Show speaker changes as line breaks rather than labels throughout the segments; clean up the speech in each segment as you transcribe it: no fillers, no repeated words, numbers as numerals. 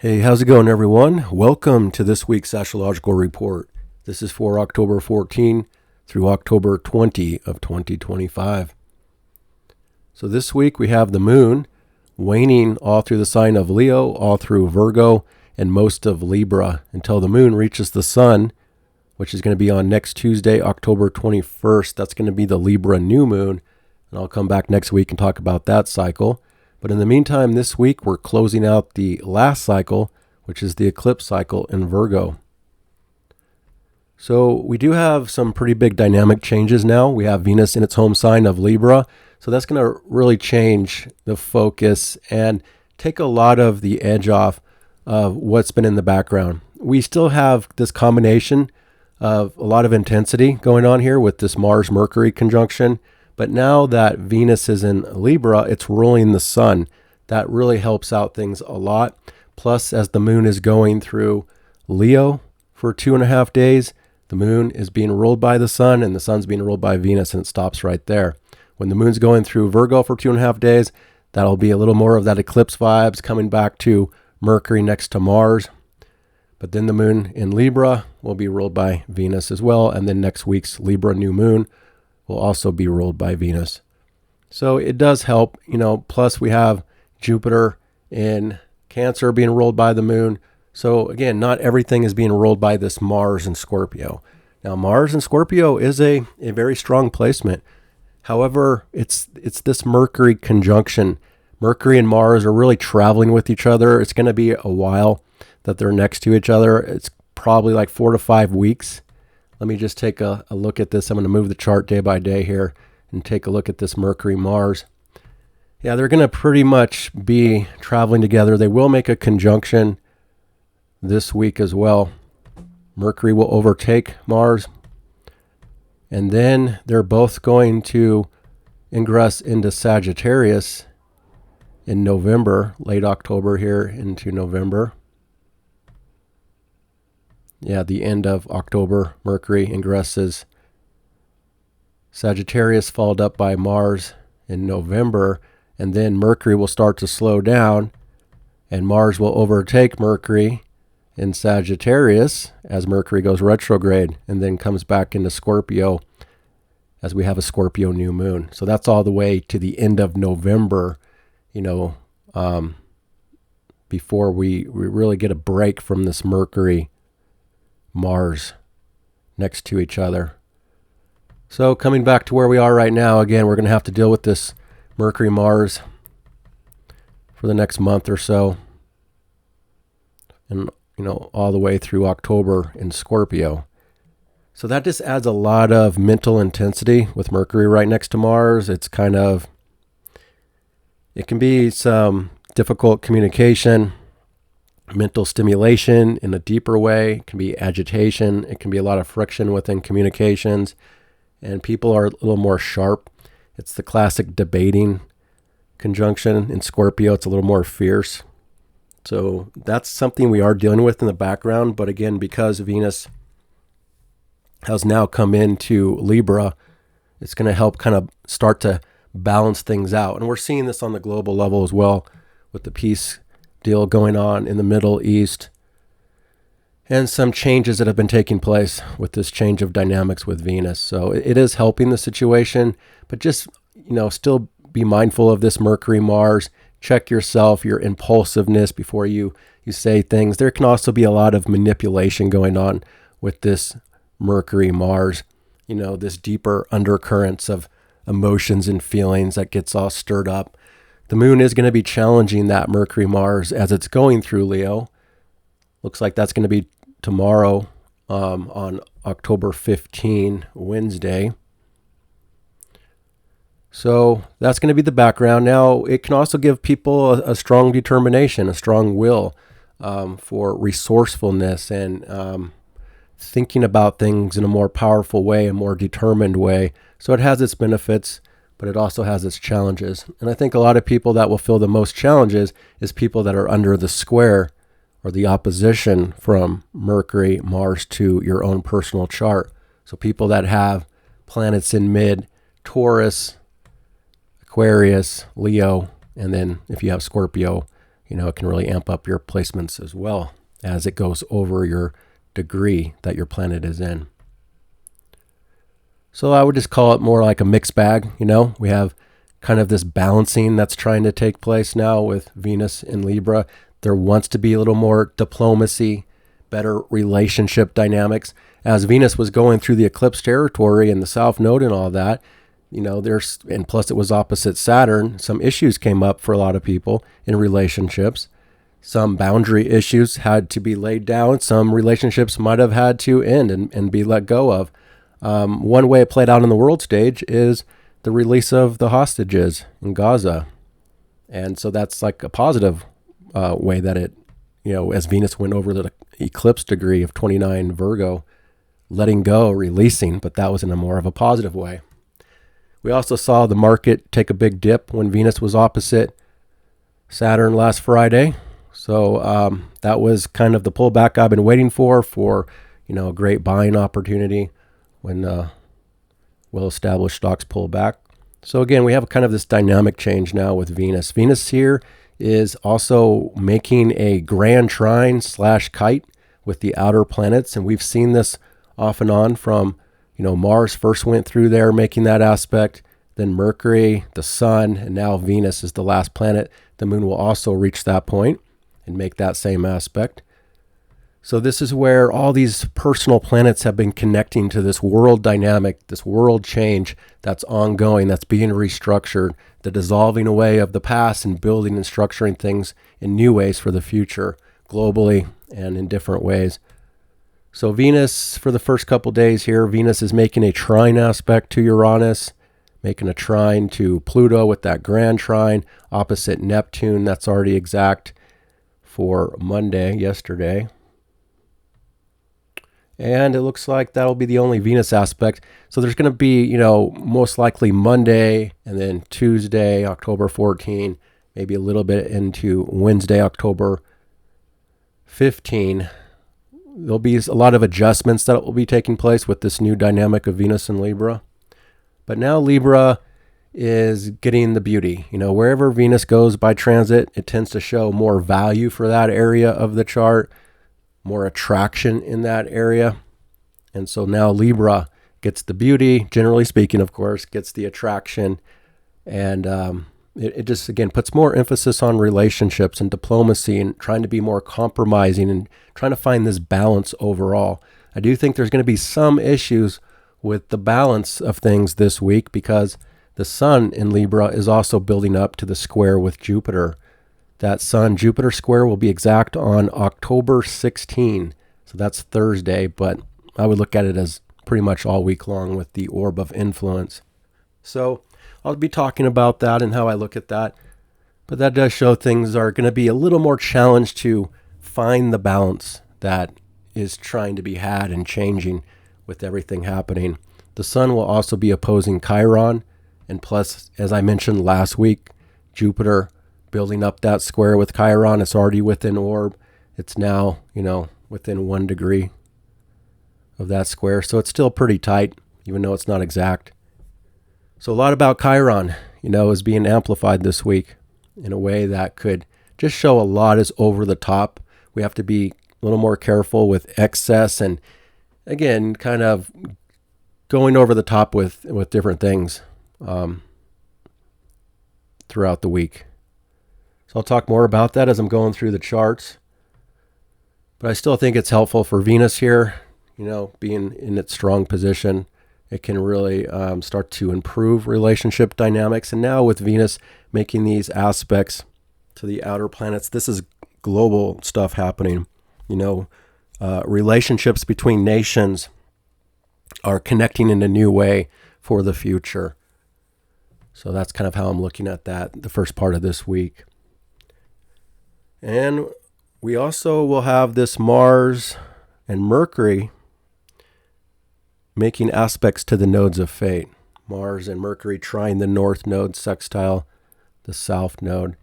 Hey, how's it going, everyone? Welcome to this week's astrological report. This is for October 14 through October 20 of 2025. So this week we have the moon waning all through the sign of Leo, all through Virgo, and most of Libra until the moon reaches the sun, which is going to be on next Tuesday, October 21st. That's going to be the Libra new moon, and I'll come back next week and talk about that cycle. But in the meantime, this week we're closing out the last cycle, which is the eclipse cycle in Virgo. So we do have some pretty big dynamic changes now. We have Venus in its home sign of Libra. So that's going to really change the focus and take a lot of the edge off of what's been in the background. We still have this combination of a lot of intensity going on here with this Mars-Mercury conjunction. But now that Venus is in Libra, it's ruling the sun. That really helps out things a lot. Plus, as the moon is going through Leo for 2.5 days, the moon is being ruled by the sun and the sun's being ruled by Venus, and it stops right there. When the moon's going through Virgo for 2.5 days, that'll be a little more of that eclipse vibes coming back to Mercury next to Mars. But then the moon in Libra will be ruled by Venus as well. And then next week's Libra new moon will also be ruled by Venus. So it does help, plus we have Jupiter in Cancer being ruled by the moon. So again, not everything is being ruled by this Mars and Scorpio. Now, Mars and Scorpio is a very strong placement. However, it's this Mercury conjunction. Mercury and Mars are really traveling with each other. It's going to be a while that they're next to each other. It's probably like 4 to 5 weeks. Let me just take a look at this. I'm going to move the chart day by day here and take a look at this Mercury-Mars. Yeah, they're going to pretty much be traveling together. They will make a conjunction this week as well. Mercury will overtake Mars. And then they're both going to ingress into Sagittarius in November, late October here into November. Yeah, the end of October, Mercury ingresses Sagittarius, followed up by Mars in November, and then Mercury will start to slow down, and Mars will overtake Mercury in Sagittarius as Mercury goes retrograde, and then comes back into Scorpio as we have a Scorpio new moon. So that's all the way to the end of November, before we really get a break from this Mercury Mars next to each other. So coming back to where we are right now, again, we're going to have to deal with this Mercury Mars for the next month or so, and all the way through October in Scorpio. So that just adds a lot of mental intensity with Mercury right next to Mars. It can be some difficult communication, mental stimulation in a deeper way. It can be agitation. It can be a lot of friction within communications, and people are a little more sharp. It's the classic debating conjunction. In Scorpio, it's a little more fierce. So that's something we are dealing with in the background. But again, because Venus has now come into Libra, it's going to help kind of start to balance things out. And we're seeing this on the global level as well, with the peace deal going on in the Middle East, and some changes that have been taking place with this change of dynamics with Venus. So it is helping the situation, but just, still be mindful of this Mercury Mars. Check yourself, your impulsiveness before you say things. There can also be a lot of manipulation going on with this Mercury Mars, this deeper undercurrents of emotions and feelings that gets all stirred up. The moon is going to be challenging that Mercury Mars as it's going through Leo. Looks like that's going to be tomorrow, on October 15, Wednesday. So that's going to be the background. Now, it can also give people a strong determination, a strong will, for resourcefulness and thinking about things in a more powerful way, a more determined way. So it has its benefits, but it also has its challenges. And I think a lot of people that will feel the most challenges is people that are under the square or the opposition from Mercury, Mars to your own personal chart. So people that have planets in mid Taurus, Aquarius, Leo, and then if you have Scorpio, it can really amp up your placements as well as it goes over your degree that your planet is in. So I would just call it more like a mixed bag. We have kind of this balancing that's trying to take place now with Venus in Libra. There wants to be a little more diplomacy, better relationship dynamics. As Venus was going through the eclipse territory and the South Node and all that, and plus it was opposite Saturn, some issues came up for a lot of people in relationships. Some boundary issues had to be laid down. Some relationships might have had to end and be let go of. One way it played out on the world stage is the release of the hostages in Gaza. And so that's like a positive way that it, as Venus went over the eclipse degree of 29 Virgo, letting go, releasing, but that was in a more of a positive way. We also saw the market take a big dip when Venus was opposite Saturn last Friday. So that was kind of the pullback I've been waiting for a great buying opportunity when well-established stocks pull back. So again, we have kind of this dynamic change now with Venus. Venus here is also making a grand trine / kite with the outer planets, and we've seen this off and on from, Mars first went through there making that aspect, then Mercury, the Sun, and now Venus is the last planet. The Moon will also reach that point and make that same aspect. So this is where all these personal planets have been connecting to this world dynamic, this world change that's ongoing, that's being restructured, the dissolving away of the past and building and structuring things in new ways for the future, globally and in different ways. So Venus, for the first couple days here, Venus is making a trine aspect to Uranus, making a trine to Pluto with that grand trine, opposite Neptune. That's already exact for Monday, yesterday. And it looks like that'll be the only Venus aspect. So there's going to be, most likely Monday and then Tuesday, October 14, maybe a little bit into Wednesday, October 15. There'll be a lot of adjustments that will be taking place with this new dynamic of Venus and Libra. But now Libra is getting the beauty. Wherever Venus goes by transit, it tends to show more value for that area of the chart, more attraction in that area. And so now Libra gets the beauty, generally speaking, of course, gets the attraction. And it just, again, puts more emphasis on relationships and diplomacy and trying to be more compromising and trying to find this balance overall. I do think there's going to be some issues with the balance of things this week because the Sun in Libra is also building up to the square with Jupiter. That Sun-Jupiter square will be exact on October 16. So that's Thursday, but I would look at it as pretty much all week long with the orb of influence. So I'll be talking about that and how I look at that. But that does show things are going to be a little more challenged to find the balance that is trying to be had and changing with everything happening. The Sun will also be opposing Chiron. And plus, as I mentioned last week, Jupiter building up that square with Chiron. It's already within orb. It's now, within 1 degree of that square. So it's still pretty tight, even though it's not exact. So a lot about Chiron, is being amplified this week in a way that could just show a lot is over the top. We have to be a little more careful with excess and, again, kind of going over the top with different things throughout the week. So I'll talk more about that as I'm going through the charts. But I still think it's helpful for Venus here, being in its strong position. It can really start to improve relationship dynamics. And now with Venus making these aspects to the outer planets, this is global stuff happening. Relationships between nations are connecting in a new way for the future. So that's kind of how I'm looking at that the first part of this week. And we also will have this Mars and Mercury making aspects to the nodes of fate. Mars and Mercury trying the north node, sextile the south node.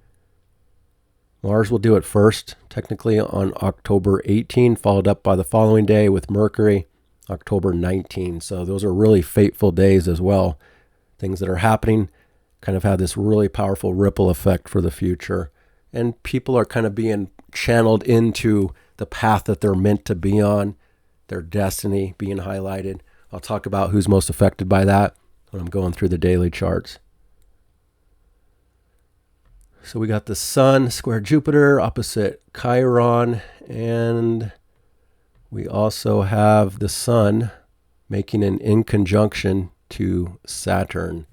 Mars will do it first, technically on October 18, followed up by the following day with Mercury, October 19. So those are really fateful days as well. Things that are happening kind of have this really powerful ripple effect for the future. and people are kind of being channeled into the path that they're meant to be on, their destiny being highlighted. I'll talk about who's most affected by that when I'm going through the daily charts. So we got the Sun square Jupiter opposite Chiron, and we also have the Sun making an in conjunction to Saturn.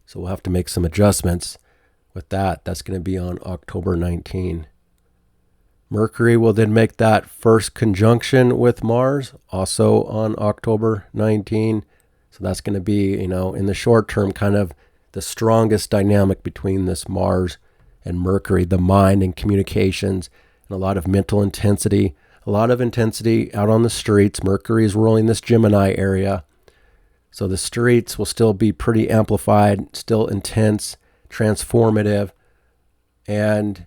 So we'll have to make some adjustments with that. That's going to be on October 19. Mercury will then make that first conjunction with Mars, also on October 19. So that's going to be, in the short term, kind of the strongest dynamic between this Mars and Mercury, the mind and communications, and a lot of mental intensity, out on the streets. Mercury is ruling this Gemini area. So the streets will still be pretty amplified, still intense, transformative. And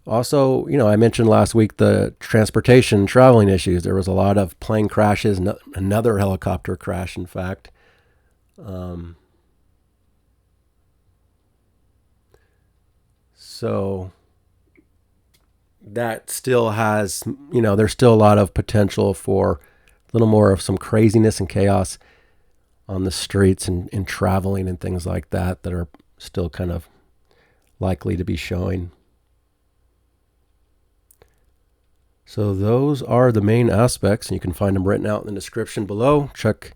also, I mentioned last week the transportation, traveling issues. There was a lot of plane crashes, another helicopter crash, in fact. So that still has, there's still a lot of potential for a little more of some craziness and chaos on the streets and traveling and things like that are still kind of likely to be showing. So those are the main aspects, and you can find them written out in the description below. Check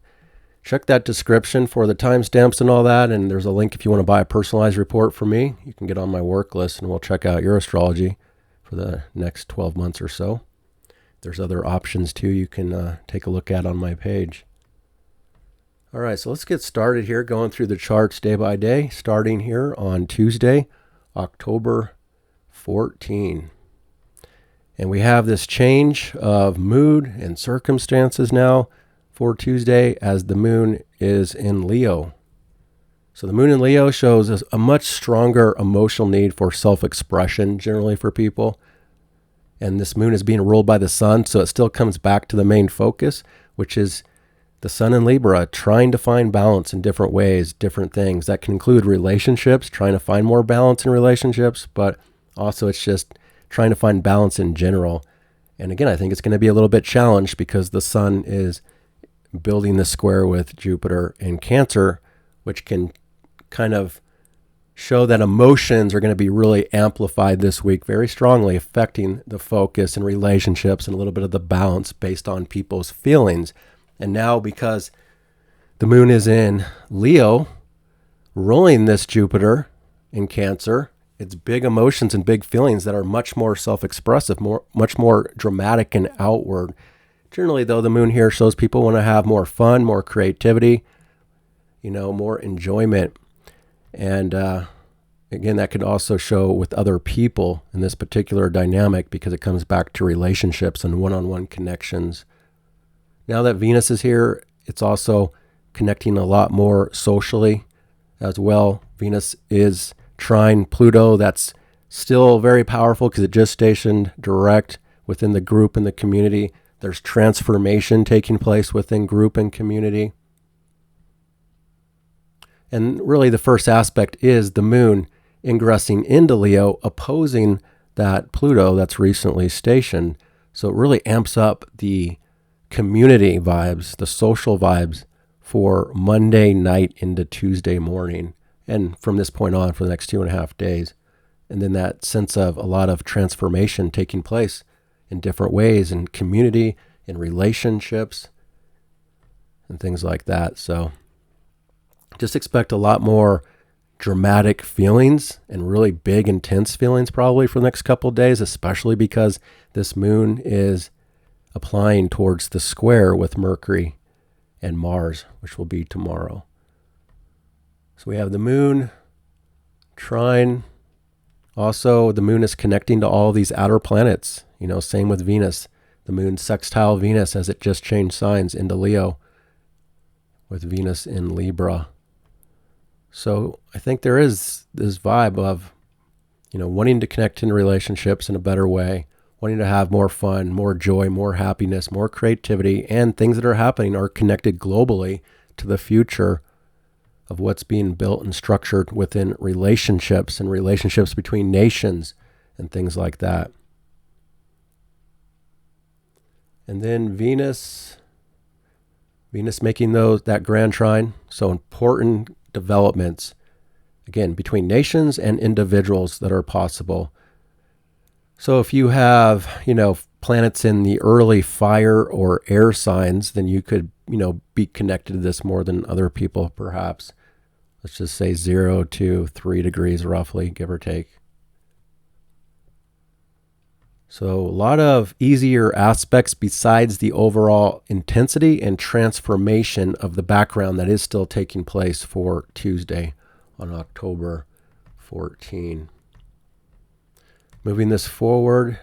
that description for the timestamps and all that, and there's a link if you want to buy a personalized report from me. You can get on my work list, and we'll check out your astrology for the next 12 months or so. There's other options too you can take a look at on my page. All right, so let's get started here, going through the charts day by day, starting here on Tuesday, October 14. And we have this change of mood and circumstances now for Tuesday as the moon is in Leo. So the moon in Leo shows a much stronger emotional need for self-expression generally for people. And this moon is being ruled by the sun, so it still comes back to the main focus, which is the sun in Libra, trying to find balance in different ways, different things. That can include relationships, trying to find more balance in relationships, but also it's just trying to find balance in general. And again, I think it's going to be a little bit challenged because the sun is building the square with Jupiter in Cancer, which can kind of show that emotions are going to be really amplified this week, very strongly affecting the focus and relationships and a little bit of the balance based on people's feelings. And now because the moon is in Leo, ruling this Jupiter in Cancer, it's big emotions and big feelings that are much more self-expressive, much more dramatic and outward. Generally, though, the moon here shows people want to have more fun, more creativity, more enjoyment. And again, that could also show with other people in this particular dynamic because it comes back to relationships and one-on-one connections. Now that Venus is here, it's also connecting a lot more socially as well. Venus is trine Pluto. That's still very powerful because it just stationed direct within the group and the community. There's transformation taking place within group and community. And really the first aspect is the moon ingressing into Leo, opposing that Pluto that's recently stationed. So it really amps up the community vibes, the social vibes for Monday night into Tuesday morning. And from this point on for the next 2.5 days. And then that sense of a lot of transformation taking place in different ways in community, in relationships, and things like that. So just expect a lot more dramatic feelings and really big, intense feelings probably for the next couple of days, especially because this moon is applying towards the square with Mercury and Mars, which will be tomorrow. So we have the moon trine. Also, the moon is connecting to all these outer planets. Same with Venus. The moon sextile Venus as it just changed signs into Leo with Venus in Libra. So I think there is this vibe of, wanting to connect in relationships in a better way, wanting to have more fun, more joy, more happiness, more creativity, and things that are happening are connected globally to the future of what's being built and structured within relationships and relationships between nations and things like that. And then Venus making that grand trine, so important developments, again, between nations and individuals that are possible. So if you have, planets in the early fire or air signs, then you could, be connected to this more than other people, perhaps. Let's just say 0 to 3 degrees roughly, give or take. So a lot of easier aspects besides the overall intensity and transformation of the background that is still taking place for Tuesday on October 14. Moving this forward,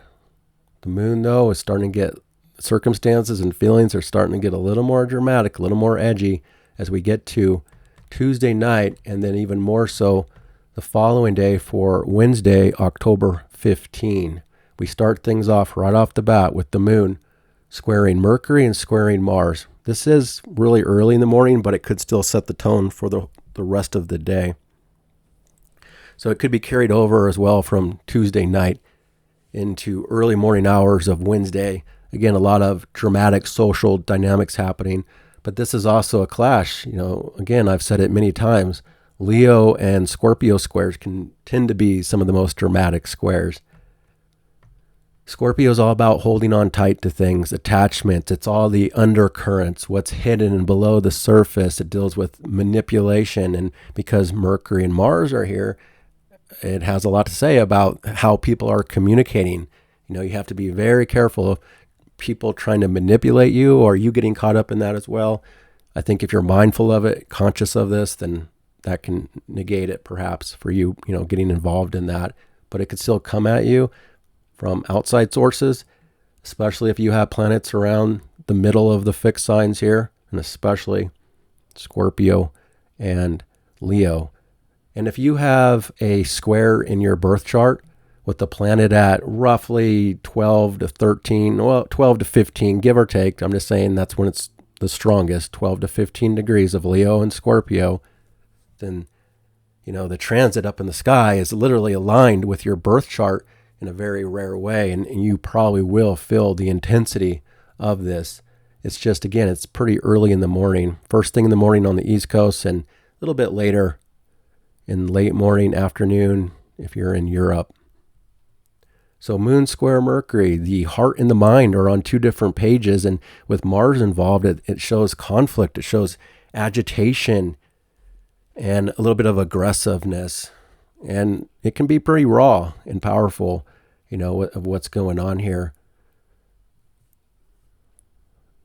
the moon, though, is starting to get circumstances and feelings are starting to get a little more dramatic, a little more edgy as we get to Tuesday night, and then even more so the following day for Wednesday, October 15. We start things off right off the bat with the moon squaring Mercury and squaring Mars. This is really early in the morning, but it could still set the tone for the rest of the day. So it could be carried over as well from Tuesday night into early morning hours of Wednesday. Again, a lot of dramatic social dynamics happening, but this is also a clash. Again, I've said it many times, Leo and Scorpio squares can tend to be some of the most dramatic squares. Scorpio is all about holding on tight to things, attachment. It's all the undercurrents, what's hidden and below the surface. It deals with manipulation. And because Mercury and Mars are here, it has a lot to say about how people are communicating. You have to be very careful of people trying to manipulate you or you getting caught up in that as well. I think if you're mindful of it, conscious of this, then that can negate it perhaps for you, getting involved in that. But it could still come at you from outside sources, especially if you have planets around the middle of the fixed signs here, and especially Scorpio and Leo. And if you have a square in your birth chart with the planet at roughly 12 to 13, 12 to 15, give or take, I'm just saying that's when it's the strongest, 12 to 15 degrees of Leo and Scorpio, then, the transit up in the sky is literally aligned with your birth chart in a very rare way, and you probably will feel the intensity of this. It's just, again, it's pretty early in the morning, first thing in the morning on the East Coast, and a little bit later in late morning, afternoon, if you're in Europe. So Moon square Mercury, the heart and the mind are on two different pages, and with Mars involved, it shows conflict, it shows agitation, and a little bit of aggressiveness. And it can be pretty raw and powerful, of what's going on here.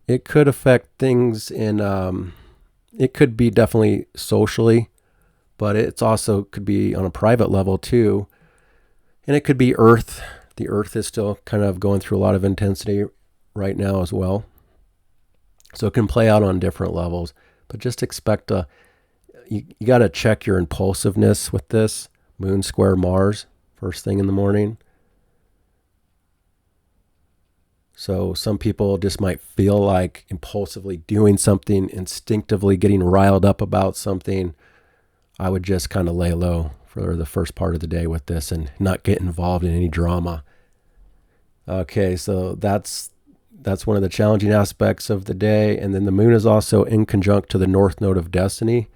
It could affect things it could be definitely socially, but it's also could be on a private level too. And it could be Earth. The Earth is still kind of going through a lot of intensity right now as well. So it can play out on different levels, but just expect you got to check your impulsiveness with this. Moon square Mars, first thing in the morning. So some people just might feel like impulsively doing something, instinctively getting riled up about something. I would just kind of lay low for the first part of the day with this and not get involved in any drama. Okay, so that's one of the challenging aspects of the day. And then the moon is also in conjunct to the North Node of Destiny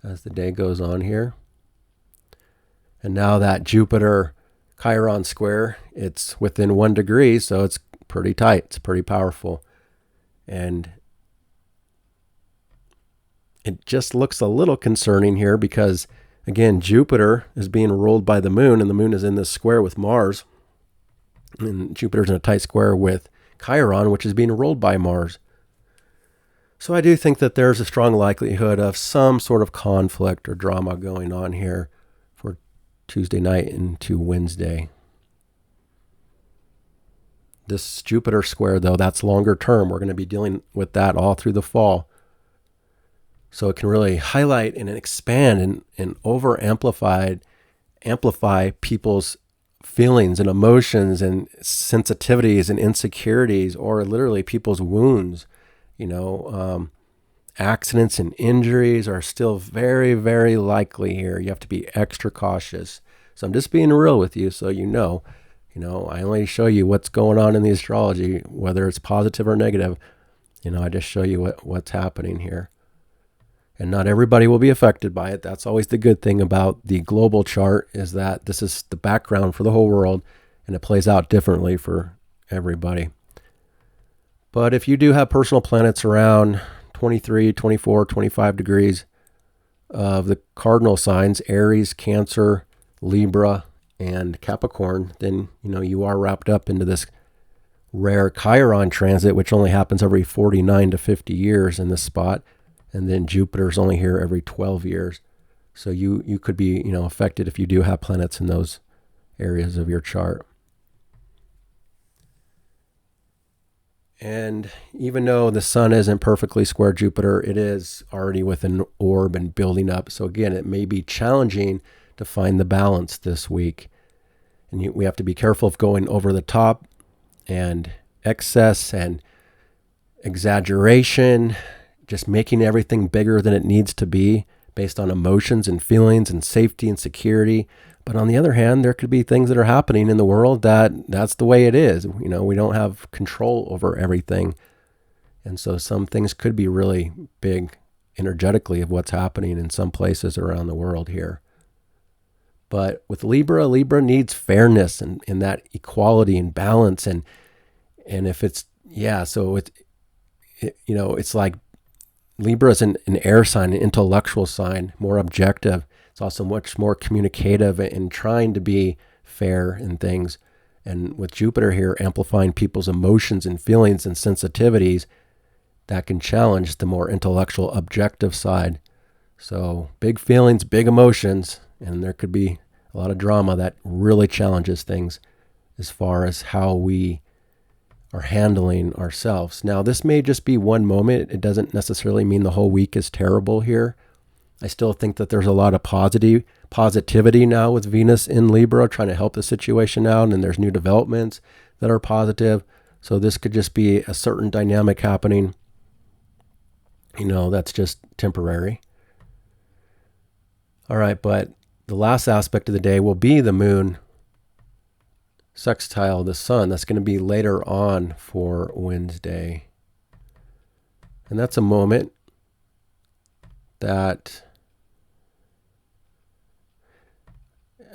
as the day goes on here. And now that Jupiter Chiron square, it's within 1 degree, so it's pretty tight. It's pretty powerful. And it just looks a little concerning here because, again, Jupiter is being ruled by the moon, and the moon is in this square with Mars. And Jupiter's in a tight square with Chiron, which is being ruled by Mars. So I do think that there's a strong likelihood of some sort of conflict or drama going on here for Tuesday night into Wednesday. This Jupiter square, though, that's longer term. We're going to be dealing with that all through the fall. So it can really highlight and expand and amplify people's feelings and emotions and sensitivities and insecurities, or literally people's wounds. Accidents and injuries are still very, very likely here. You have to be extra cautious. So I'm just being real with you so you know. I only show you what's going on in the astrology, whether it's positive or negative. I just show you what's happening here. And not everybody will be affected by it. That's always the good thing about the global chart, is that this is the background for the whole world, and it plays out differently for everybody. But if you do have personal planets around 23, 24, 25 degrees of the cardinal signs, Aries, Cancer, Libra, and Capricorn, then you are wrapped up into this rare Chiron transit, which only happens every 49 to 50 years in this spot. And then Jupiter's only here every 12 years. So you could be, affected if you do have planets in those areas of your chart. And even though the sun isn't perfectly square Jupiter, it is already with an orb and building up. So again, it may be challenging to find the balance this week. And we have to be careful of going over the top and excess and exaggeration, just making everything bigger than it needs to be based on emotions and feelings and safety and security. But on the other hand, there could be things that are happening in the world that's the way it is. We don't have control over everything. And so some things could be really big energetically of what's happening in some places around the world here. But with Libra needs fairness and that equality and balance. And if it's, so it's like Libra is an air sign, an intellectual sign, more objective. It's also much more communicative and trying to be fair in things. And with Jupiter here amplifying people's emotions and feelings and sensitivities, that can challenge the more intellectual, objective side. So big feelings, big emotions, and there could be a lot of drama that really challenges things as far as how we are handling ourselves. Now, this may just be one moment. It doesn't necessarily mean the whole week is terrible here. I still think that there's a lot of positivity now with Venus in Libra trying to help the situation out, and there's new developments that are positive. So this could just be a certain dynamic happening, that's just temporary. All right, but the last aspect of the day will be the moon sextile the sun. That's going to be later on for Wednesday. And that's a moment that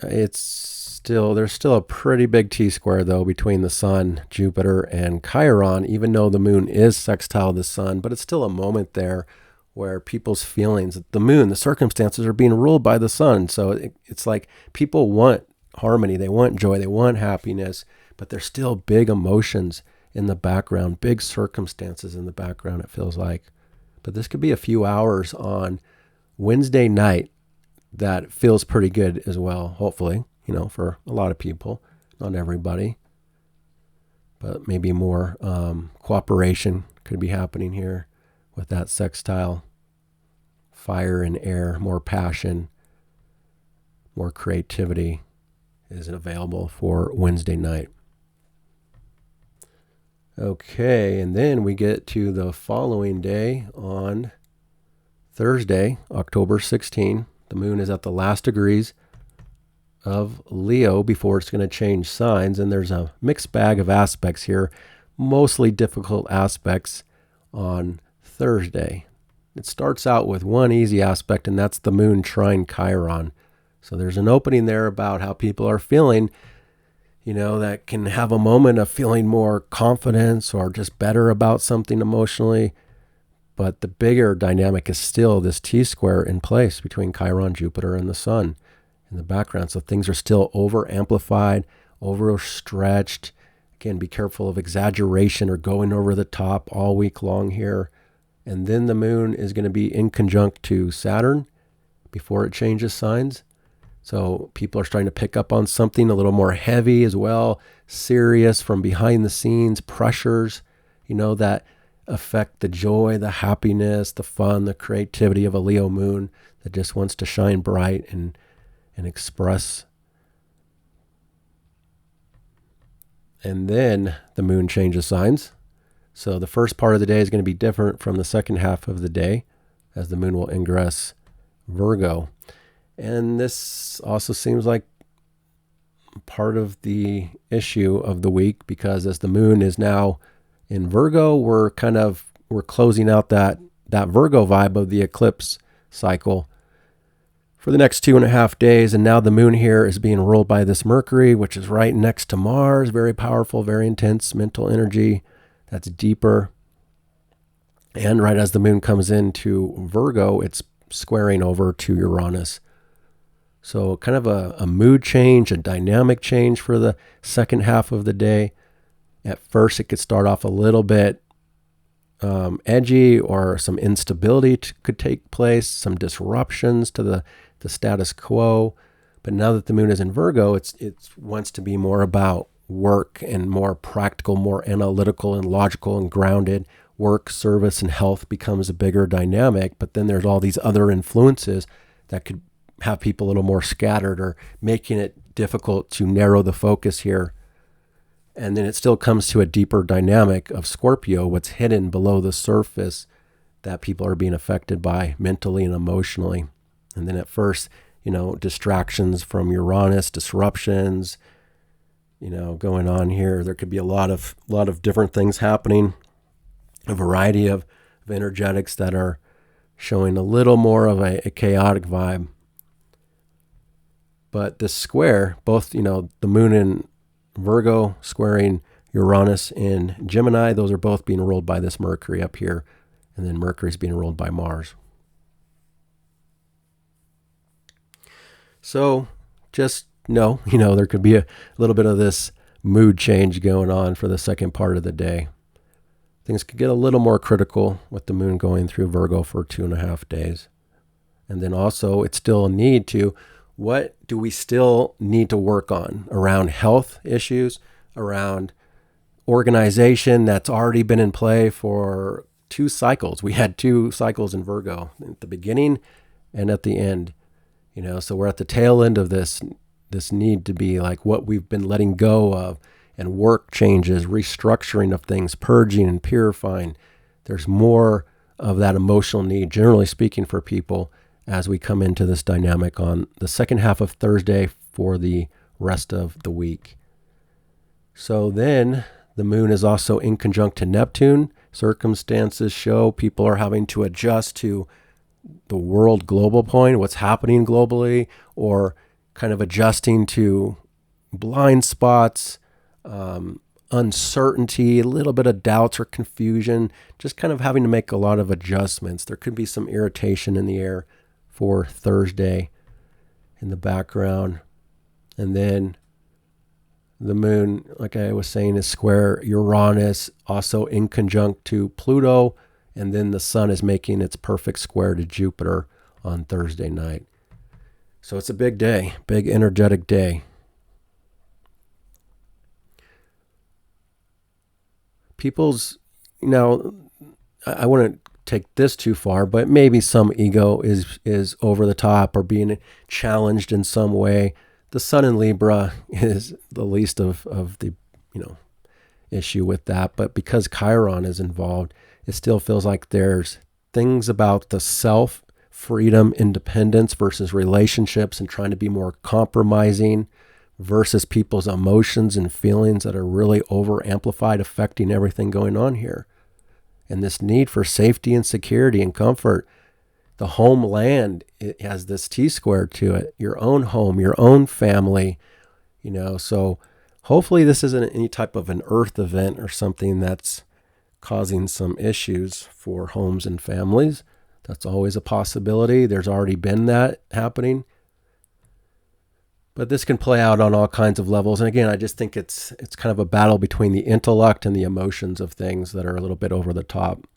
there's still a pretty big T-square though between the sun, Jupiter, and Chiron, even though the moon is sextile the sun, but it's still a moment there where people's feelings, the moon, the circumstances are being ruled by the sun. So it's like people want harmony, they want joy, they want happiness, but there's still big emotions in the background, big circumstances in the background, it feels like. But this could be a few hours on Wednesday night that feels pretty good as well, hopefully, for a lot of people, not everybody, but maybe more cooperation could be happening here with that sextile, fire and air, more passion, more creativity is available for Wednesday night. Okay, and then we get to the following day on Thursday, October 16. The moon is at the last degrees of Leo before it's going to change signs, and there's a mixed bag of aspects here, mostly difficult aspects on Thursday. It starts out with one easy aspect, and that's the moon trine Chiron. So there's an opening there about how people are feeling, that can have a moment of feeling more confidence or just better about something emotionally. But the bigger dynamic is still this T-square in place between Chiron, Jupiter, and the sun in the background. So things are still over-amplified, overstretched. Again, be careful of exaggeration or going over the top all week long here. And then the moon is going to be in conjunct to Saturn before it changes signs. So people are starting to pick up on something a little more heavy as well, serious from behind the scenes, pressures, that affect the joy, the happiness, the fun, the creativity of a Leo moon that just wants to shine bright and express. And then the moon changes signs. So the first part of the day is going to be different from the second half of the day as the moon will ingress Virgo. And this also seems like part of the issue of the week, because as the moon is now in Virgo, we're closing out that Virgo vibe of the eclipse cycle for the next 2.5 days. And now the moon here is being ruled by this Mercury, which is right next to Mars. Very powerful, very intense mental energy that's deeper. And right as the moon comes into Virgo, it's squaring over to Uranus. So kind of a mood change, a dynamic change for the second half of the day. At first, it could start off a little bit edgy, or some instability could take place, some disruptions to the status quo. But now that the moon is in Virgo, it wants to be more about work and more practical, more analytical and logical and grounded. Work, service, and health becomes a bigger dynamic. But then there's all these other influences that could have people a little more scattered, or making it difficult to narrow the focus here. And then it still comes to a deeper dynamic of Scorpio, what's hidden below the surface that people are being affected by mentally and emotionally. And then at first, distractions from Uranus, disruptions, going on here. There could be a lot of different things happening, a variety of energetics that are showing a little more of a chaotic vibe. But this square, both, the moon in Virgo squaring Uranus in Gemini, those are both being ruled by this Mercury up here. And then Mercury's being ruled by Mars. So just know, there could be a little bit of this mood change going on for the second part of the day. Things could get a little more critical with the moon going through Virgo for 2.5 days. And then also it's still a need to, what do we still need to work on around health issues, around organization that's already been in play for 2 cycles. We had 2 cycles in Virgo, at the beginning and at the end. So we're at the tail end of this need to be like what we've been letting go of, and work changes, restructuring of things, purging and purifying. There's more of that emotional need, generally speaking, for people as we come into this dynamic on the second half of Thursday for the rest of the week. So then the moon is also in conjunct to Neptune. Circumstances show people are having to adjust to the world global point, what's happening globally, or kind of adjusting to blind spots, uncertainty, a little bit of doubts or confusion, just kind of having to make a lot of adjustments. There could be some irritation in the air for Thursday in the background. And then the moon, like I was saying, is square Uranus, also in conjunct to Pluto. And then the sun is making its perfect square to Jupiter on Thursday night. So it's a big day, big energetic day. People's, I wouldn't take this too far, but maybe some ego is over the top or being challenged in some way. The sun in Libra is the least of the, issue with that. But because Chiron is involved, it still feels like there's things about the self, freedom, independence versus relationships, and trying to be more compromising versus people's emotions and feelings that are really over amplified, affecting everything going on here. And this need for safety and security and comfort. The homeland, it has this T-squared to it, your own home, your own family, so hopefully this isn't any type of an earth event or something that's causing some issues for homes and families. That's always a possibility. There's already been that happening. But this can play out on all kinds of levels. And again, I just think it's kind of a battle between the intellect and the emotions of things that are a little bit over the top.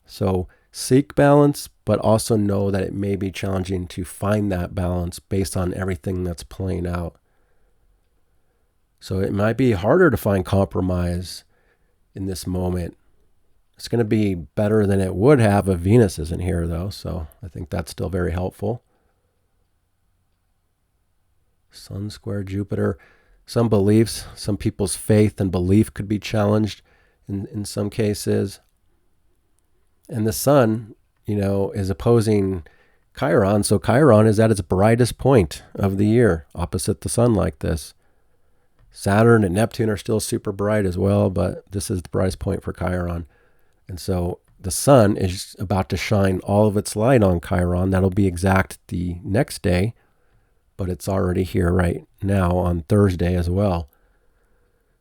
So seek balance, but also know that it may be challenging to find that balance based on everything that's playing out. So it might be harder to find compromise in this moment. It's going to be better than it would have if Venus isn't here, though. So I think that's still very helpful. Sun square Jupiter. Some beliefs, some people's faith and belief could be challenged in some cases. And the sun, is opposing Chiron. So Chiron is at its brightest point of the year, opposite the sun like this. Saturn and Neptune are still super bright as well, but this is the brightest point for Chiron. And so the sun is about to shine all of its light on Chiron. That'll be exact the next day, but it's already here right now on Thursday as well.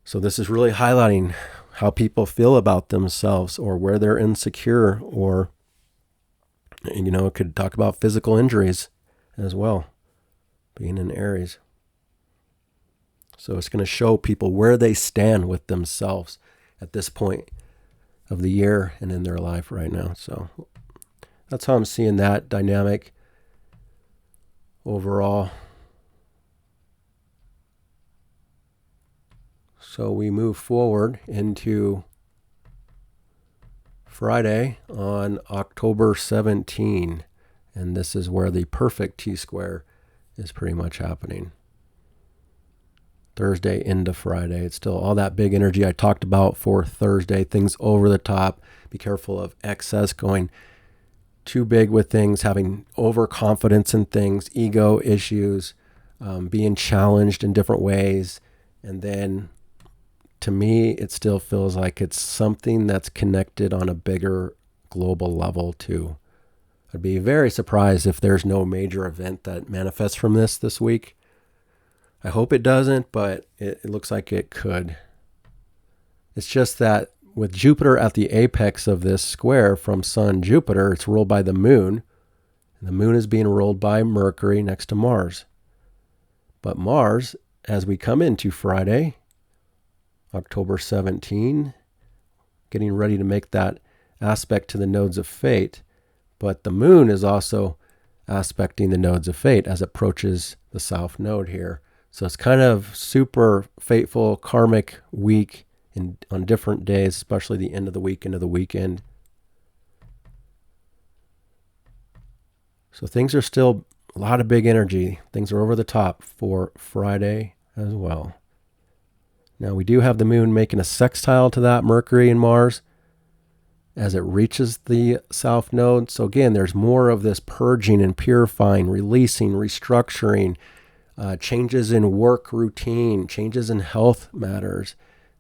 So this is really highlighting how people feel about themselves, or where they're insecure, or, it could talk about physical injuries as well, being in Aries. So it's going to show people where they stand with themselves at this point of the year and in their life right now. So that's how I'm seeing that dynamic overall. So we move forward into Friday on October 17, and this is where the perfect T-square is pretty much happening. Thursday into Friday. It's still all that big energy I talked about for Thursday, things over the top. Be careful of excess, going too big with things, having overconfidence in things, ego issues, being challenged in different ways. And then to me, it still feels like it's something that's connected on a bigger global level too. I'd be very surprised if there's no major event that manifests from this week. I hope it doesn't, but it looks like it could. It's just that with Jupiter at the apex of this square from Sun Jupiter, it's ruled by the moon. And the moon is being ruled by Mercury next to Mars. But Mars, as we come into Friday, October 17, getting ready to make that aspect to the nodes of fate. But the moon is also aspecting the nodes of fate as it approaches the south node here. So it's kind of super fateful, karmic week on different days, especially the end of the week into the weekend. So things are still a lot of big energy. Things are over the top for Friday as well. Now we do have the moon making a sextile to that Mercury and Mars as it reaches the south node. So again, there's more of this purging and purifying, releasing, restructuring, changes in work routine, changes in health matters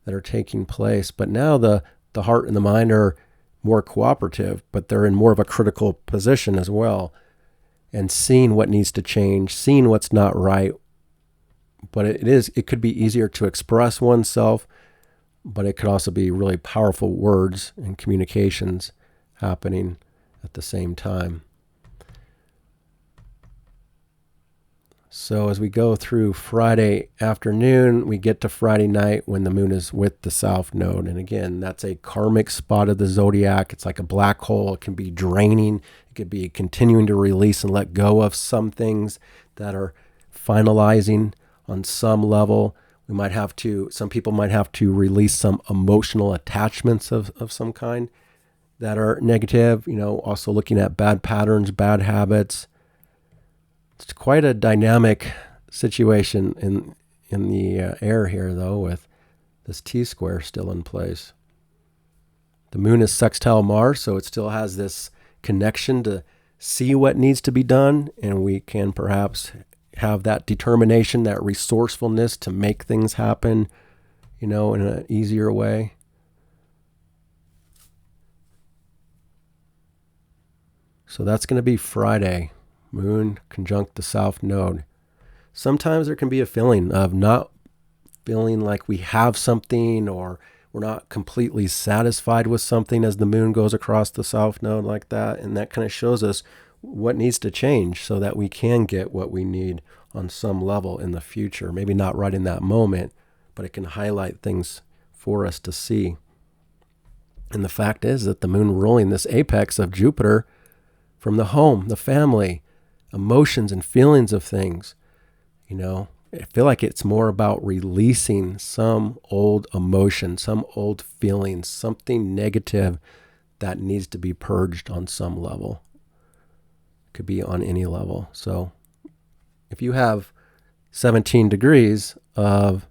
that are taking place. But now the heart and the mind are more cooperative, but they're in more of a critical position as well, and seeing what needs to change, seeing what's not right. But it could be easier to express oneself, but it could also be really powerful words and communications happening at the same time. So as we go through Friday afternoon, we get to Friday night when the moon is with the south node. And again, that's a karmic spot of the zodiac. It's like a black hole. It can be draining. It could be continuing to release and let go of some things that are finalizing on some level. Some people might have to release some emotional attachments of some kind that are negative, also looking at bad patterns, bad habits. It's quite a dynamic situation in the air here, though, with this T-square still in place. The moon is sextile Mars, so it still has this connection to see what needs to be done, and we can perhaps have that determination, that resourcefulness to make things happen, in an easier way. So that's going to be Friday. Moon conjunct the south node. Sometimes there can be a feeling of not feeling like we have something, or we're not completely satisfied with something as the moon goes across the south node like that. And that kind of shows us what needs to change so that we can get what we need on some level in the future. Maybe not right in that moment, but it can highlight things for us to see. And the fact is that the moon ruling this apex of Jupiter from the home, the family, emotions and feelings of things, I feel like it's more about releasing some old emotion, some old feelings, something negative that needs to be purged on some level. It could be on any level. So if you have 17 degrees of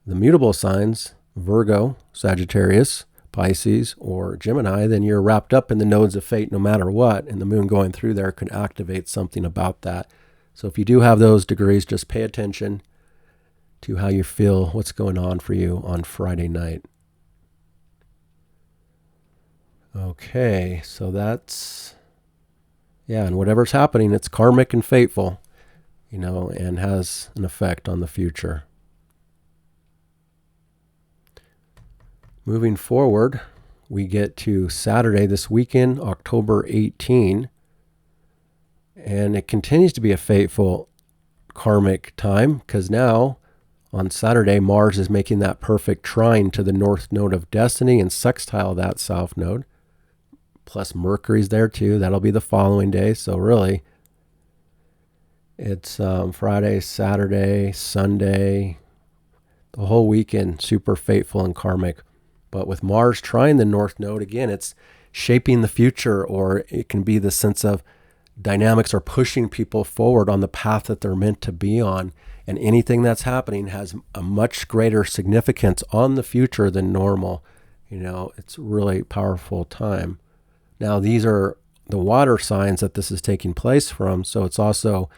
the mutable signs, Virgo, Sagittarius, Pisces, or Gemini, then you're wrapped up in the nodes of fate no matter what, and the moon going through there could activate something about that. So if you do have those degrees, just pay attention. to how you feel, what's going on for you on Friday night. Okay, so that's, and whatever's happening, it's karmic and fateful, and has an effect on the future. Moving forward, we get to Saturday this weekend, October 18, and it continues to be a fateful karmic time because now on Saturday, Mars is making that perfect trine to the north node of destiny and sextile that south node. Plus Mercury's there too. That'll be the following day. So really, it's Friday, Saturday, Sunday, the whole weekend, super fateful and karmic. But with Mars trine the north node, again, it's shaping the future, or it can be the sense of dynamics are pushing people forward on the path that they're meant to be on. And anything that's happening has a much greater significance on the future than normal. It's a really powerful time. Now, these are the water signs that this is taking place from. So it's also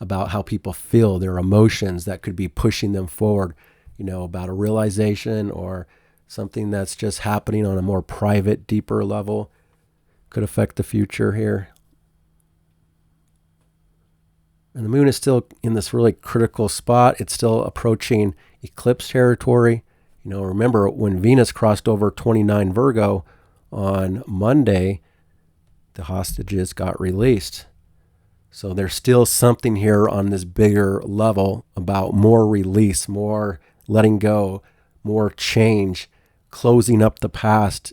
about how people feel, their emotions that could be pushing them forward, about a realization or something that's just happening on a more private, deeper level could affect the future here. And the moon is still in this really critical spot. It's still approaching eclipse territory. Remember when Venus crossed over 29 Virgo on Monday, the hostages got released. So there's still something here on this bigger level about more release, more letting go, more change, closing up the past,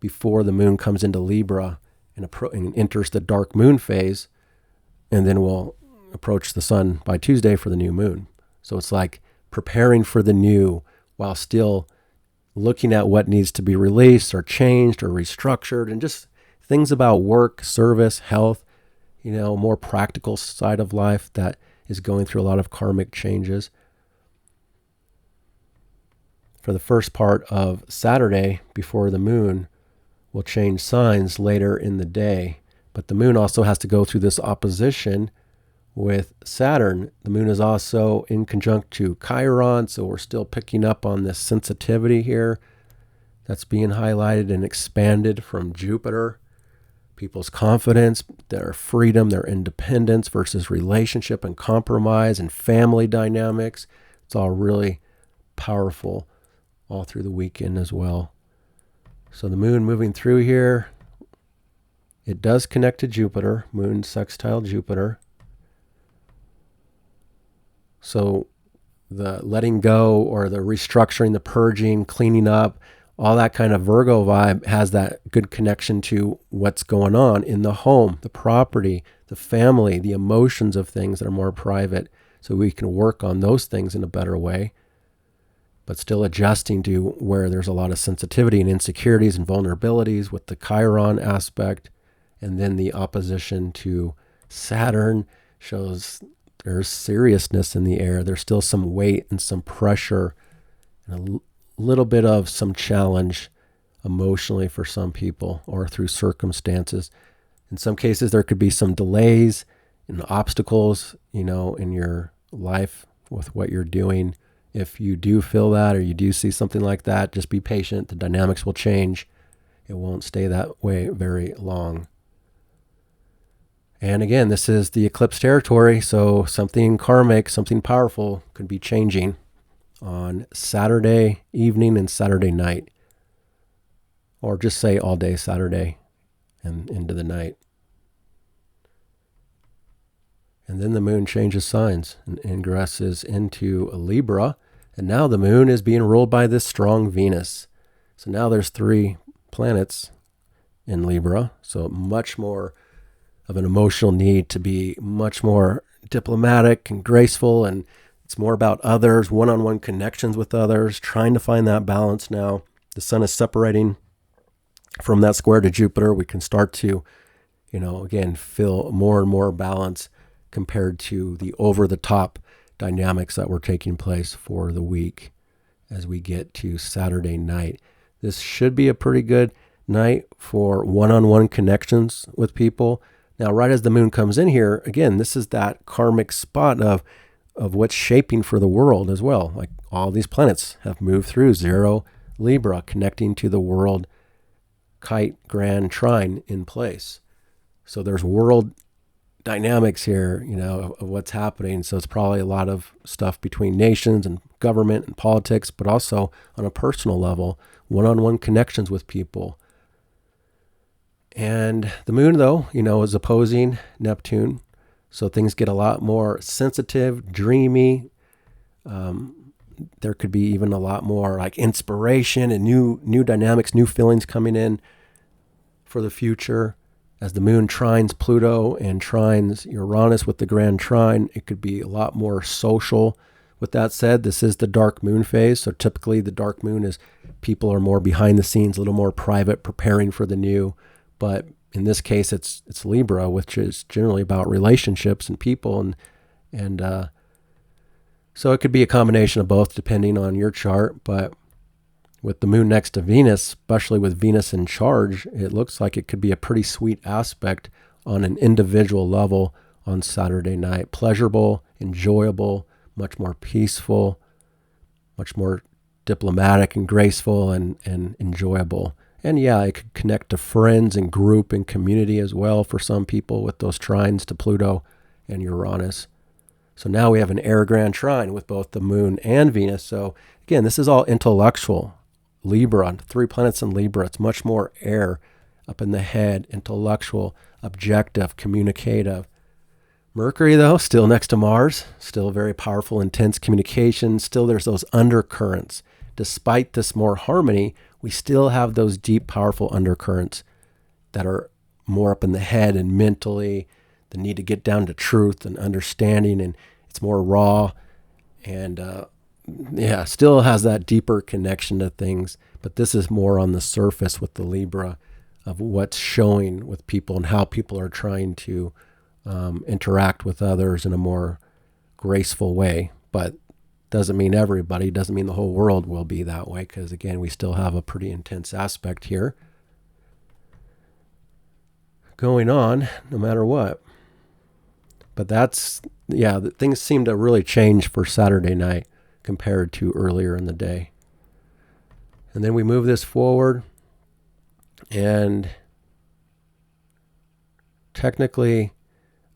before the moon comes into Libra and enters the dark moon phase, and then we'll approach the sun by Tuesday for the new moon. So it's like preparing for the new while still looking at what needs to be released or changed or restructured, and just things about work, service, health, more practical side of life that is going through a lot of karmic changes. For the first part of Saturday before the moon, we'll change signs later in the day. But the moon also has to go through this opposition with Saturn. The moon is also in conjunct to Chiron, so we're still picking up on this sensitivity here that's being highlighted and expanded from Jupiter. People's confidence, their freedom, their independence versus relationship and compromise and family dynamics. It's all really powerful all through the weekend as well. So the moon moving through here, it does connect to Jupiter, moon sextile Jupiter. So the letting go or the restructuring, the purging, cleaning up, all that kind of Virgo vibe has that good connection to what's going on in the home, the property, the family, the emotions of things that are more private. So we can work on those things in a better way, but still adjusting to where there's a lot of sensitivity and insecurities and vulnerabilities with the Chiron aspect. And then the opposition to Saturn shows there's seriousness in the air. There's still some weight and some pressure and a little bit of some challenge emotionally for some people or through circumstances. In some cases, there could be some delays and obstacles, in your life with what you're doing. If you do feel that or you do see something like that, just be patient. The dynamics will change. It won't stay that way very long. And again, this is the eclipse territory, so something karmic, something powerful could be changing on Saturday evening and Saturday night, or just say all day Saturday and into the night. And then the moon changes signs and ingresses into Libra, and now the moon is being ruled by this strong Venus. So now there's 3 planets in Libra, so much more of an emotional need to be much more diplomatic and graceful, and it's more about others, one-on-one connections with others, trying to find that balance now. The sun is separating from that square to Jupiter. We can start to, again, feel more and more balance compared to the over-the-top dynamics that were taking place for the week as we get to Saturday night. This should be a pretty good night for one-on-one connections with people. Now, right as the moon comes in here, again, this is that karmic spot of of what's shaping for the world as well. Like all these planets have moved through 0 Libra, connecting to the world kite grand trine in place. So there's world dynamics here, of what's happening. So it's probably a lot of stuff between nations and government and politics, but also on a personal level, one-on-one connections with people. And the moon, though, is opposing Neptune. So things get a lot more sensitive, dreamy. There could be even a lot more like inspiration and new dynamics, new feelings coming in for the future. As the moon trines Pluto and trines Uranus with the grand trine, it could be a lot more social. With that said, this is the dark moon phase. So typically the dark moon is people are more behind the scenes, a little more private, preparing for the new. But in this case, it's Libra, which is generally about relationships and people. And so it could be a combination of both depending on your chart. But with the moon next to Venus, especially with Venus in charge, it looks like it could be a pretty sweet aspect on an individual level on Saturday night. Pleasurable, enjoyable, much more peaceful, much more diplomatic and graceful and enjoyable. And yeah, it could connect to friends and group and community as well for some people with those trines to Pluto and Uranus. So now we have an air grand trine with both the moon and Venus. So again, this is all intellectual. Libra, 3 planets in Libra, it's much more air, up in the head, intellectual, objective, communicative. Mercury, though, still next to Mars, still very powerful, intense communication. Still there's those undercurrents. Despite this more harmony, we still have those deep, powerful undercurrents that are more up in the head and mentally, the need to get down to truth and understanding, and it's more raw and still has that deeper connection to things. But this is more on the surface with the Libra of what's showing with people and how people are trying to interact with others in a more graceful way. But doesn't mean everybody, doesn't mean the whole world will be that way, because again, we still have a pretty intense aspect here going on no matter what. But things seem to really change for Saturday night compared to earlier in the day. And then we move this forward, and technically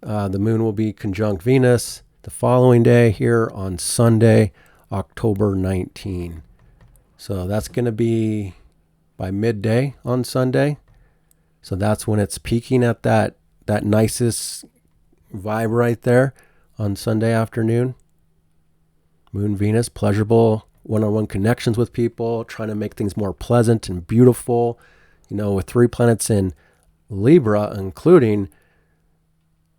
the moon will be conjunct Venus the following day here on Sunday, October 19. So that's going to be by midday on Sunday. So that's when it's peaking at that nicest vibe right there on Sunday afternoon. Moon, Venus, pleasurable one-on-one connections with people, trying to make things more pleasant and beautiful. With 3 planets in Libra, including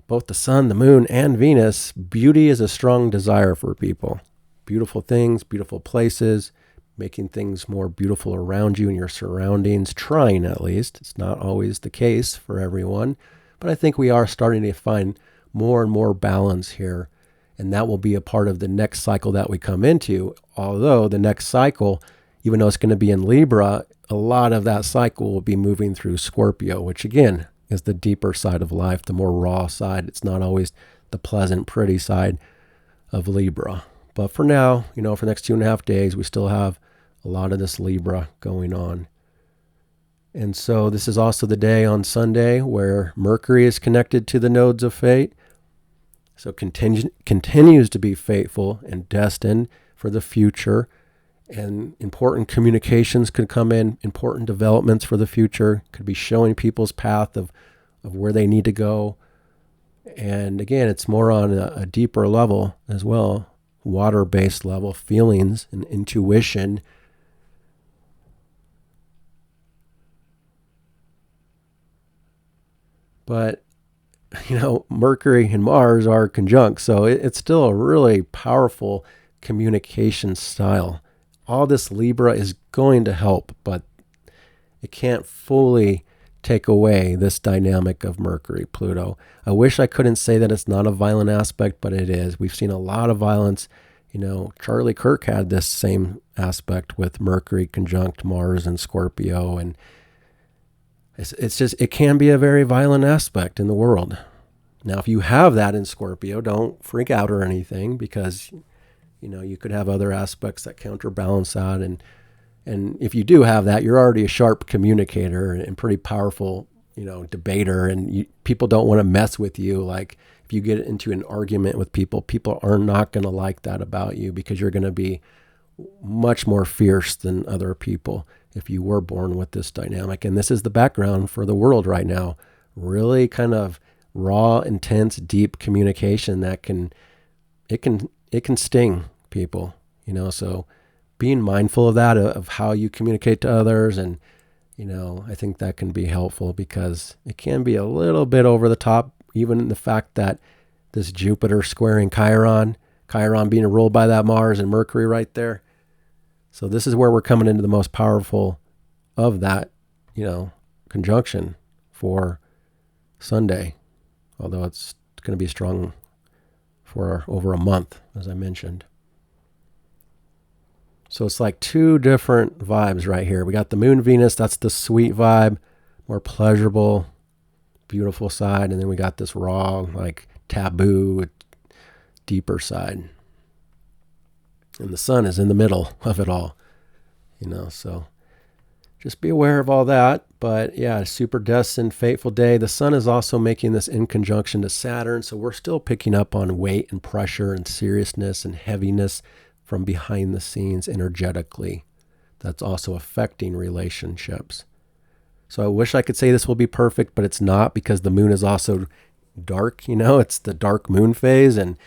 both the sun, the moon, and Venus, beauty is a strong desire for people. Beautiful things, beautiful places, making things more beautiful around you and your surroundings, trying at least. It's not always the case for everyone, but I think we are starting to find more and more balance here. And that will be a part of the next cycle that we come into. Although the next cycle, even though it's going to be in Libra, a lot of that cycle will be moving through Scorpio, which again is the deeper side of life, the more raw side. It's not always the pleasant, pretty side of Libra. But for now, for the next 2.5 days, we still have a lot of this Libra going on. And so this is also the day on Sunday where Mercury is connected to the nodes of fate. So continues to be faithful and destined for the future. And important communications could come in, important developments for the future, could be showing people's path of where they need to go. And again, it's more on a deeper level as well, water-based level, feelings and intuition. But Mercury and Mars are conjunct, so it's still a really powerful communication style. All this Libra is going to help, but it can't fully take away this dynamic of Mercury, Pluto. I wish I couldn't say that it's not a violent aspect, but it is. We've seen a lot of violence. Charlie Kirk had this same aspect with Mercury conjunct Mars and Scorpio, and it's just, it can be a very violent aspect in the world. Now, if you have that in Scorpio, don't freak out or anything, because you could have other aspects that counterbalance that. And if you do have that, you're already a sharp communicator and pretty powerful, debater. And people don't want to mess with you. Like if you get into an argument with people, people are not going to like that about you, because you're going to be much more fierce than other people if you were born with this dynamic. And this is the background for the world right now. Really kind of raw, intense, deep communication that can sting people, so being mindful of that, of how you communicate to others. And, I think that can be helpful, because it can be a little bit over the top, even the fact that this Jupiter squaring Chiron being ruled by that Mars and Mercury right there. So this is where we're coming into the most powerful of that, conjunction for Sunday, although it's going to be strong for over a month, as I mentioned. So it's like two different vibes right here. We got the Moon Venus, that's the sweet vibe, more pleasurable, beautiful side. And then we got this raw, like taboo, deeper side. And the sun is in the middle of it all, so just be aware of all that. But yeah, super destined, fateful day. The sun is also making this in conjunction to Saturn. So we're still picking up on weight and pressure and seriousness and heaviness from behind the scenes energetically. That's also affecting relationships. So I wish I could say this will be perfect, but it's not, because the moon is also dark, it's the dark moon phase. And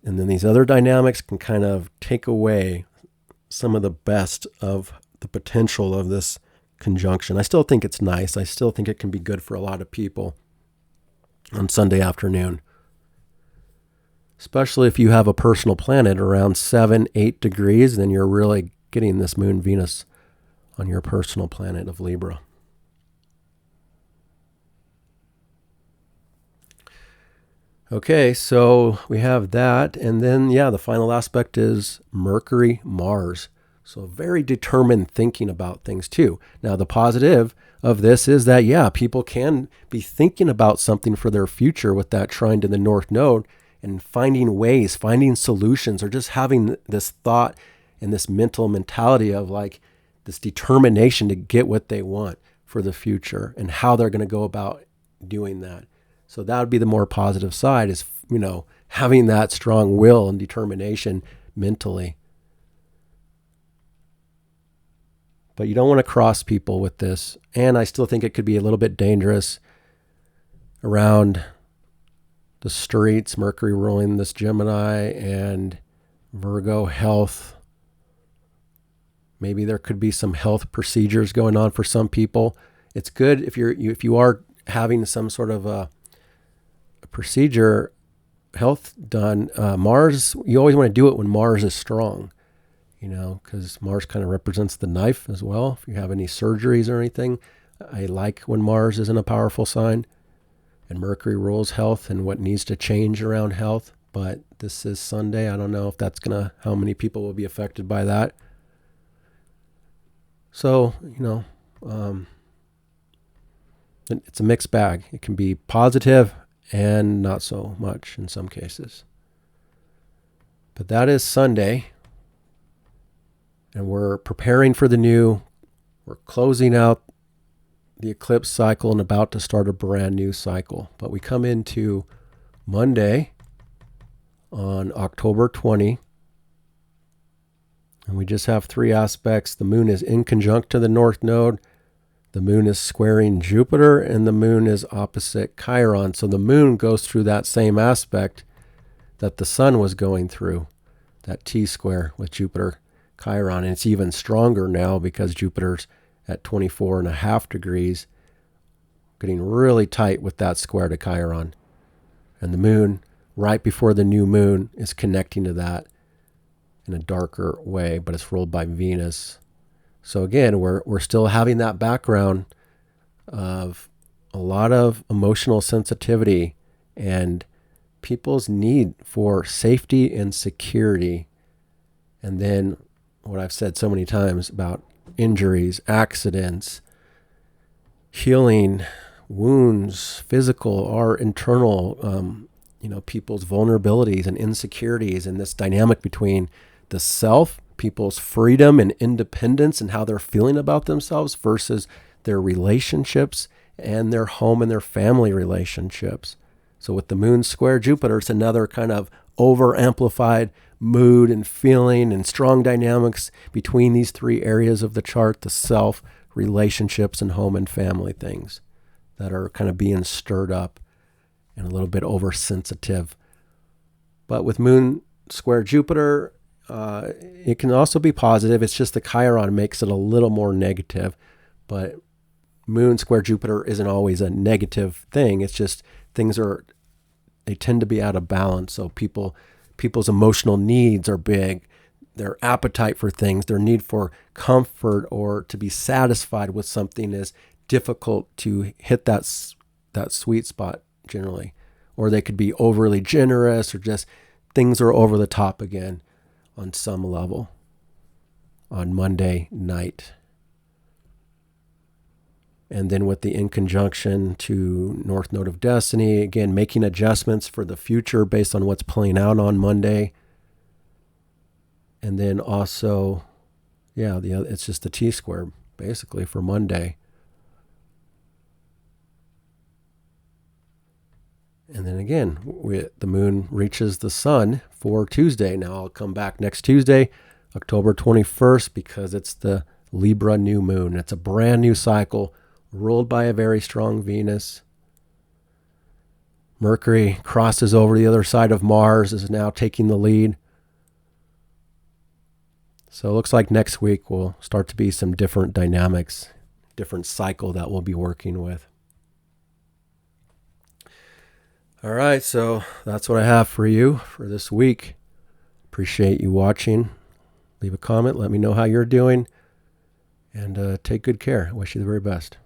then these other dynamics can kind of take away some of the best of the potential of this conjunction. I still think it's nice. I still think it can be good for a lot of people on Sunday afternoon, especially if you have a personal planet around 7-8 degrees, then you're really getting this Moon Venus on your personal planet of Libra. Okay, so we have that. And then, the final aspect is Mercury, Mars. So very determined thinking about things too. Now, the positive of this is that, people can be thinking about something for their future with that trine to the North Node, and finding ways, finding solutions, or just having this thought and this mental mentality of like this determination to get what they want for the future and how they're going to go about doing that. So that would be the more positive side, is, having that strong will and determination mentally. But you don't want to cross people with this. And I still think it could be a little bit dangerous around the streets, Mercury ruling this Gemini and Virgo health. Maybe there could be some health procedures going on for some people. It's good if you are having some sort of a procedure, health done. Mars, you always want to do it when Mars is strong, because Mars kind of represents the knife as well. If you have any surgeries or anything, I like when Mars is in a powerful sign. And Mercury rules health and what needs to change around health. But this is Sunday. I don't know if how many people will be affected by that. So, it's a mixed bag. It can be positive and not so much in some cases. But that is Sunday. And we're preparing for the new. We're closing out the eclipse cycle and about to start a brand new cycle. But we come into Monday on October 20, and we just have three aspects. The moon is in conjunct to the North Node, the moon is squaring Jupiter, and the moon is opposite Chiron. So the moon goes through that same aspect that the sun was going through, that T-square with Jupiter, Chiron. And it's even stronger now because Jupiter's at 24.5 degrees, getting really tight with that square to Chiron. And the moon, right before the new moon, is connecting to that in a darker way, but it's ruled by Venus. So again, we're still having that background of a lot of emotional sensitivity and people's need for safety and security. And then what I've said so many times about injuries, accidents, healing wounds, physical or internal, people's vulnerabilities and insecurities, and this dynamic between the self, people's freedom and independence and how they're feeling about themselves versus their relationships and their home and their family relationships. So with the moon square Jupiter, it's another kind of over amplified mood and feeling and strong dynamics between these three areas of the chart: the self, relationships, and home and family things that are kind of being stirred up and a little bit oversensitive. But with moon square Jupiter, it can also be positive. It's just the Chiron makes it a little more negative. But moon square Jupiter isn't always a negative thing. It's just they tend to be out of balance. So people's emotional needs are big. Their appetite for things, their need for comfort or to be satisfied with something is difficult to hit that sweet spot generally. Or they could be overly generous, or just things are over the top again on some level on Monday night. And then with the in conjunction to North Node of Destiny, again, making adjustments for the future based on what's playing out on Monday. And then also, it's just the T-square basically for Monday. And then again, the moon reaches the sun for Tuesday. Now I'll come back next Tuesday, October 21st, because it's the Libra new moon. It's a brand new cycle ruled by a very strong Venus. Mercury crosses over the other side of Mars, is now taking the lead. So it looks like next week will start to be some different dynamics, different cycle that we'll be working with. All right, so that's what I have for you for this week. Appreciate you watching. Leave a comment. Let me know how you're doing. And take good care. I wish you the very best.